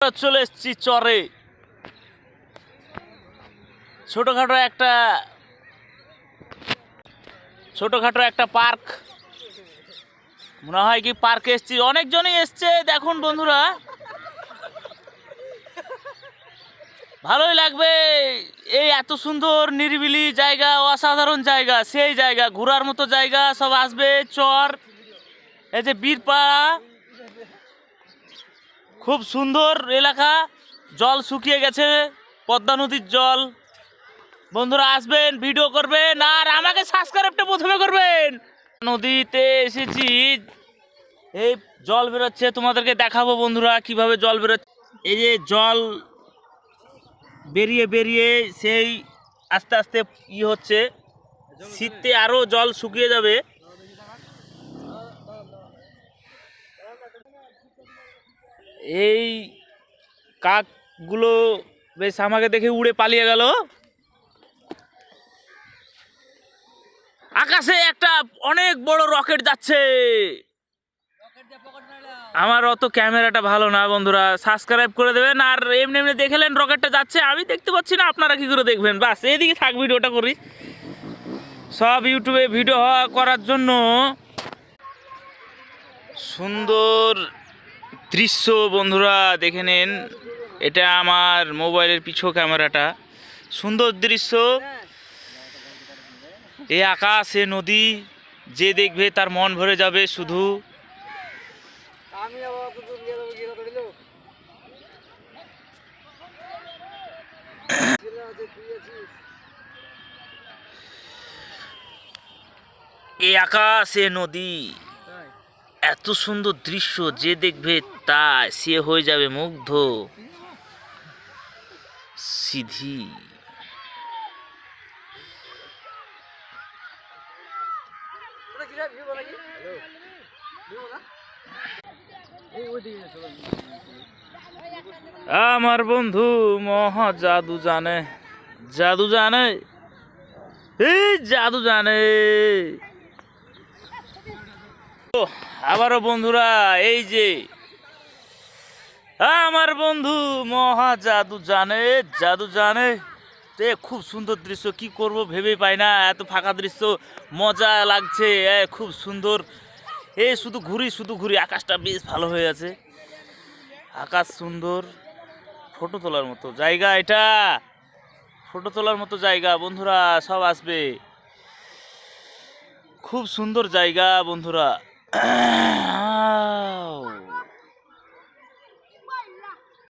চলে এসেছি চরে। ছোটখাটো একটা পার্ক মনে হয় কি পার্কে এসেছি, অনেকজনই এসছে। দেখুন বন্ধুরা, ভালোই লাগবে। এই এত সুন্দর নিরিবিলি জায়গা, অসাধারণ জায়গা, সেই জায়গা ঘোরার মতো জায়গা। সব আসবে চর, এই যে বীরপাড়া, খুব সুন্দর এলাকা। জল শুকিয়ে গেছে, পদ্মা নদীর জল। বন্ধুরা আসবেন, ভিডিও করবেন, আর আমাকে সাবস্ক্রাইবটা প্রথমে করবেন। নদীতে এসেছি, এই জল বেরোচ্ছে, তোমাদেরকে দেখাবো বন্ধুরা কিভাবে জল বেরোচ্ছে। এই যে জল বেরিয়ে বেরিয়ে সেই আস্তে আস্তে হচ্ছে, শীতে আরো জল শুকিয়ে যাবে। এই কাকগুলো বেশ আমাকে দেখে উড়ে পালিয়ে গেল। আকাশে একটা অনেক বড় রকেট যাচ্ছে। আমার অত ক্যামেরাটা ভালো না বন্ধুরা, সাবস্ক্রাইব করে দেবেন। আর এমনি এমনি দেখলেন রকেটটা যাচ্ছে, আমি দেখতে পাচ্ছি না, আপনারা কি করে দেখবেন? বাস এইদিকে থাক, ভিডিওটা করি। সব ইউটিউবে ভিডিও করার জন্য সুন্দর দৃশ্য বন্ধুরা দেখে নিন। এটা আমার মোবাইলের পিছু ক্যামেরাটা। সুন্দর দৃশ্য, এ আকাশ, এ নদী, যে দেখবে তার মন ভরে যাবে। শুধু এ আকাশ, এ নদী, এত সুন্দর দৃশ্য, যে দেখবে তা সে হয়ে যাবে মুগ্ধ। সিধি আমার বন্ধু মহা জাদু জানে, জাদু জানে, এই জাদু জানে। আবারও বন্ধুরা, এই যে আমার বন্ধু মহা জাদু জানে, জাদু জানে। খুব সুন্দর দৃশ্য, কি করব ভেবে পাই না। এত ফাঁকা দৃশ্য, মজা লাগছে, খুব সুন্দর। এই শুধু ঘুরি, আকাশটা বেশ ভালো হয়ে আছে। আকাশ সুন্দর, ফটো তোলার মতো জায়গা এটা, ফটো তোলার মতো জায়গা। বন্ধুরা সব আসবে, খুব সুন্দর জায়গা বন্ধুরা।